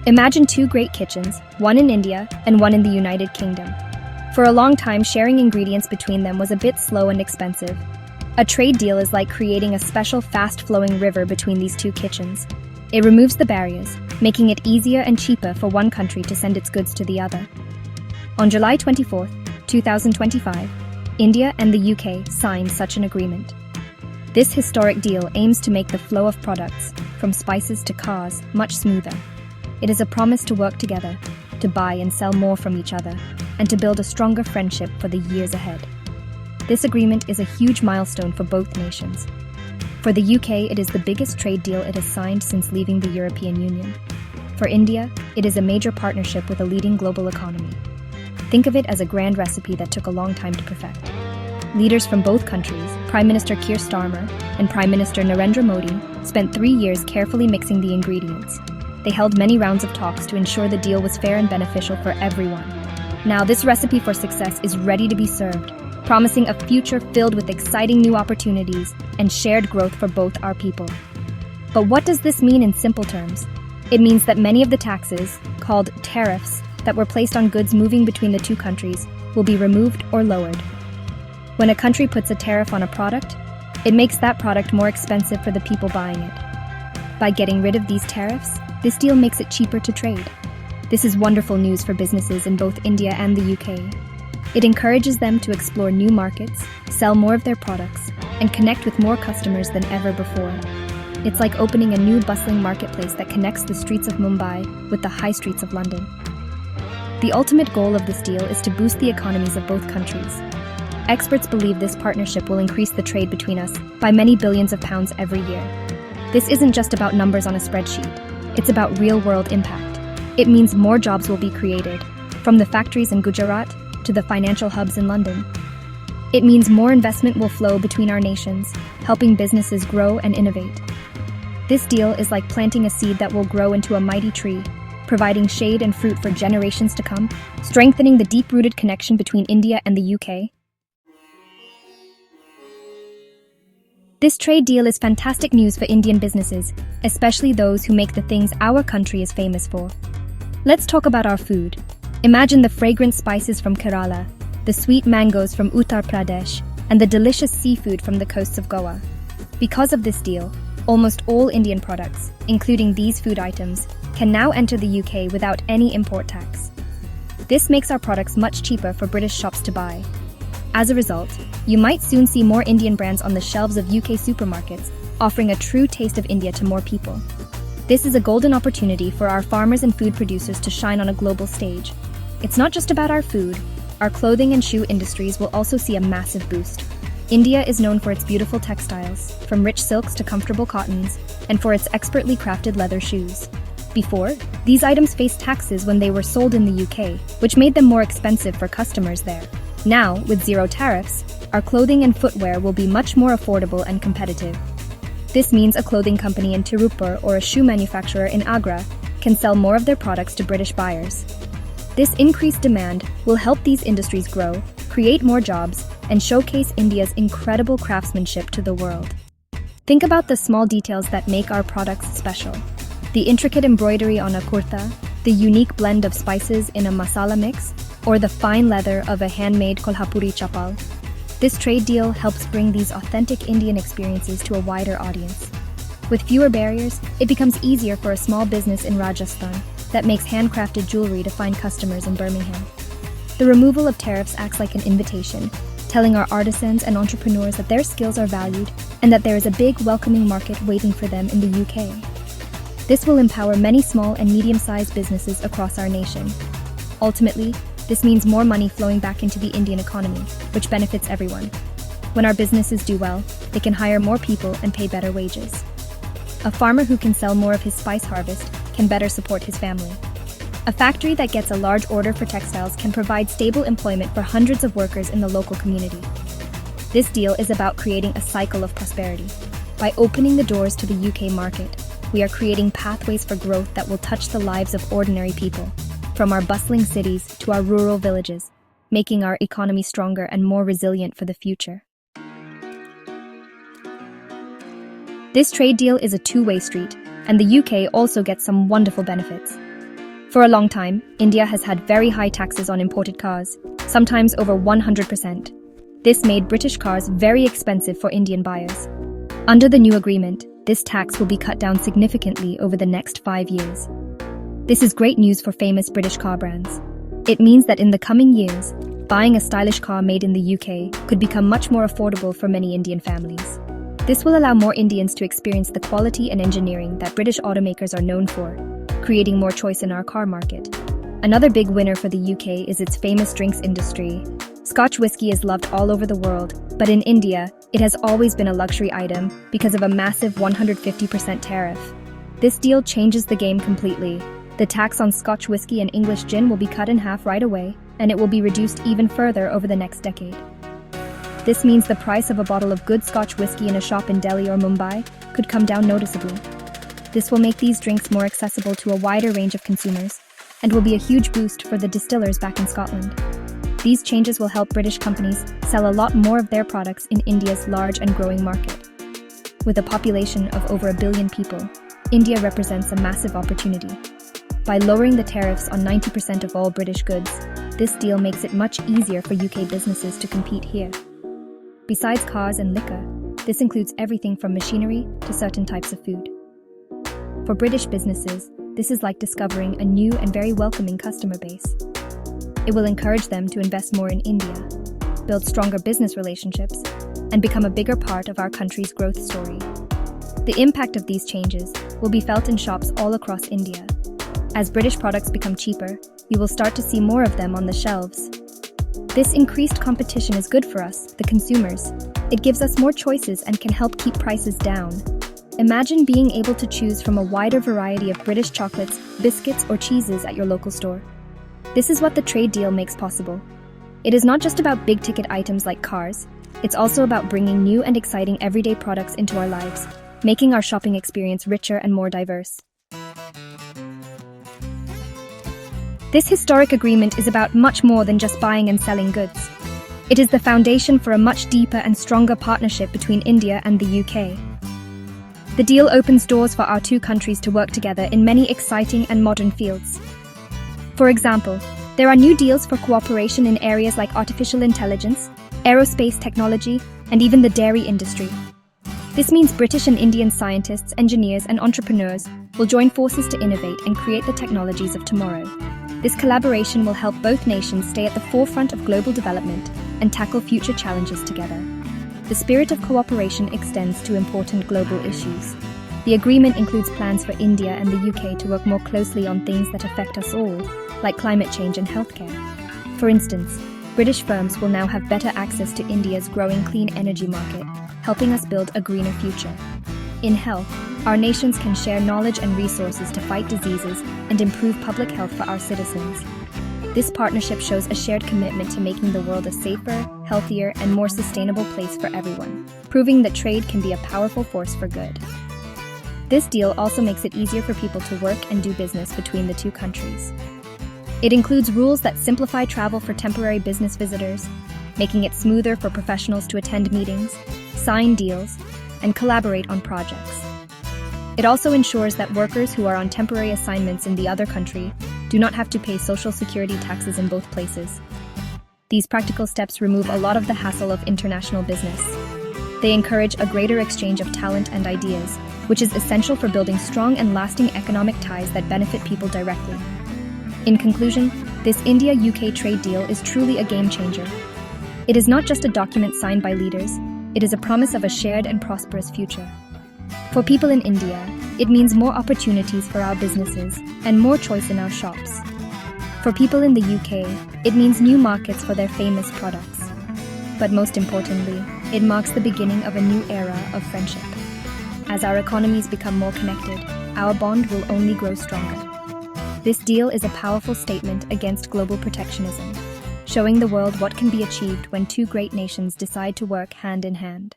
Imagine two great kitchens, one in India and one in the United Kingdom. For a long time, sharing ingredients between them was a bit slow and expensive. A trade deal is like creating a special fast-flowing river between these two kitchens. It removes the barriers, making it easier and cheaper for one country to send its goods to the other. On July 24, 2025, India and the UK signed such an agreement. This historic deal aims to make the flow of products, from spices to cars, much smoother. It is a promise to work together, to buy and sell more from each other, and to build a stronger friendship for the years ahead. This agreement is a huge milestone for both nations. For the UK, it is the biggest trade deal it has signed since leaving the European Union. For India, it is a major partnership with a leading global economy. Think of it as a grand recipe that took a long time to perfect. Leaders from both countries, Prime Minister Keir Starmer and Prime Minister Narendra Modi, spent 3 years carefully mixing the ingredients. They held many rounds of talks to ensure the deal was fair and beneficial for everyone. Now, this recipe for success is ready to be served, promising a future filled with exciting new opportunities and shared growth for both our people. But what does this mean in simple terms? It means that many of the taxes, called tariffs, that were placed on goods moving between the two countries will be removed or lowered. When a country puts a tariff on a product, it makes that product more expensive for the people buying it. By getting rid of these tariffs, this deal makes it cheaper to trade. This is wonderful news for businesses in both India and the UK. It encourages them to explore new markets, sell more of their products, and connect with more customers than ever before. It's like opening a new bustling marketplace that connects the streets of Mumbai with the high streets of London. The ultimate goal of this deal is to boost the economies of both countries. Experts believe this partnership will increase the trade between us by many billions of pounds every year. This isn't just about numbers on a spreadsheet. It's about real-world impact. It means more jobs will be created, from the factories in Gujarat to the financial hubs in London. It means more investment will flow between our nations, helping businesses grow and innovate. This deal is like planting a seed that will grow into a mighty tree, providing shade and fruit for generations to come, strengthening the deep-rooted connection between India and the UK. This trade deal is fantastic news for Indian businesses, especially those who make the things our country is famous for. Let's talk about our food. Imagine the fragrant spices from Kerala, the sweet mangoes from Uttar Pradesh, and the delicious seafood from the coasts of Goa. Because of this deal, almost all Indian products, including these food items, can now enter the UK without any import tax. This makes our products much cheaper for British shops to buy. As a result, you might soon see more Indian brands on the shelves of UK supermarkets, offering a true taste of India to more people. This is a golden opportunity for our farmers and food producers to shine on a global stage. It's not just about our food. Our clothing and shoe industries will also see a massive boost. India is known for its beautiful textiles, from rich silks to comfortable cottons, and for its expertly crafted leather shoes. Before, these items faced taxes when they were sold in the UK, which made them more expensive for customers there. Now, with zero tariffs, our clothing and footwear will be much more affordable and competitive. This means a clothing company in Tirupur or a shoe manufacturer in Agra can sell more of their products to British buyers. This increased demand will help these industries grow, create more jobs, and showcase India's incredible craftsmanship to the world. Think about the small details that make our products special. The intricate embroidery on a kurta, the unique blend of spices in a masala mix, or the fine leather of a handmade Kolhapuri chapal. This trade deal helps bring these authentic Indian experiences to a wider audience. With fewer barriers, it becomes easier for a small business in Rajasthan that makes handcrafted jewelry to find customers in Birmingham. The removal of tariffs acts like an invitation, telling our artisans and entrepreneurs that their skills are valued and that there is a big, welcoming market waiting for them in the UK. This will empower many small and medium-sized businesses across our nation. Ultimately, this means more money flowing back into the Indian economy, which benefits everyone. When our businesses do well, they can hire more people and pay better wages. A farmer who can sell more of his spice harvest can better support his family. A factory that gets a large order for textiles can provide stable employment for hundreds of workers in the local community. This deal is about creating a cycle of prosperity. By opening the doors to the UK market, we are creating pathways for growth that will touch the lives of ordinary people, from our bustling cities to our rural villages, making our economy stronger and more resilient for the future. This trade deal is a two-way street, and the UK also gets some wonderful benefits. For a long time, India has had very high taxes on imported cars, sometimes over 100%. This made British cars very expensive for Indian buyers. Under the new agreement, this tax will be cut down significantly over the next 5 years. This is great news for famous British car brands. It means that in the coming years, buying a stylish car made in the UK could become much more affordable for many Indian families. This will allow more Indians to experience the quality and engineering that British automakers are known for, creating more choice in our car market. Another big winner for the UK is its famous drinks industry. Scotch whisky is loved all over the world, but in India, it has always been a luxury item because of a massive 150% tariff. This deal changes the game completely. The tax on Scotch whisky and English gin will be cut in half right away, and it will be reduced even further over the next decade. This means the price of a bottle of good Scotch whisky in a shop in Delhi or Mumbai could come down noticeably. This will make these drinks more accessible to a wider range of consumers, and will be a huge boost for the distillers back in Scotland. These changes will help British companies sell a lot more of their products in India's large and growing market. With a population of over 1 billion people, India represents a massive opportunity. By lowering the tariffs on 90% of all British goods, this deal makes it much easier for UK businesses to compete here. Besides cars and liquor, this includes everything from machinery to certain types of food. For British businesses, this is like discovering a new and very welcoming customer base. It will encourage them to invest more in India, build stronger business relationships, and become a bigger part of our country's growth story. The impact of these changes will be felt in shops all across India. As British products become cheaper, we will start to see more of them on the shelves. This increased competition is good for us, the consumers. It gives us more choices and can help keep prices down. Imagine being able to choose from a wider variety of British chocolates, biscuits, or cheeses at your local store. This is what the trade deal makes possible. It is not just about big-ticket items like cars, it's also about bringing new and exciting everyday products into our lives, making our shopping experience richer and more diverse. This historic agreement is about much more than just buying and selling goods. It is the foundation for a much deeper and stronger partnership between India and the UK. The deal opens doors for our two countries to work together in many exciting and modern fields. For example, there are new deals for cooperation in areas like artificial intelligence, aerospace technology, and even the dairy industry. This means British and Indian scientists, engineers, and entrepreneurs will join forces to innovate and create the technologies of tomorrow. This collaboration will help both nations stay at the forefront of global development and tackle future challenges together. The spirit of cooperation extends to important global issues. The agreement includes plans for India and the UK to work more closely on things that affect us all, like climate change and healthcare. For instance, British firms will now have better access to India's growing clean energy market, helping us build a greener future. In health, our nations can share knowledge and resources to fight diseases and improve public health for our citizens. This partnership shows a shared commitment to making the world a safer, healthier, and more sustainable place for everyone, proving that trade can be a powerful force for good. This deal also makes it easier for people to work and do business between the two countries. It includes rules that simplify travel for temporary business visitors, making it smoother for professionals to attend meetings, sign deals, and collaborate on projects. It also ensures that workers who are on temporary assignments in the other country do not have to pay social security taxes in both places. These practical steps remove a lot of the hassle of international business. They encourage a greater exchange of talent and ideas, which is essential for building strong and lasting economic ties that benefit people directly. In conclusion, this India-UK trade deal is truly a game changer. It is not just a document signed by leaders, it is a promise of a shared and prosperous future. For people in India, it means more opportunities for our businesses and more choice in our shops. For people in the UK, it means new markets for their famous products. But most importantly, it marks the beginning of a new era of friendship. As our economies become more connected, our bond will only grow stronger. This deal is a powerful statement against global protectionism, showing the world what can be achieved when two great nations decide to work hand in hand.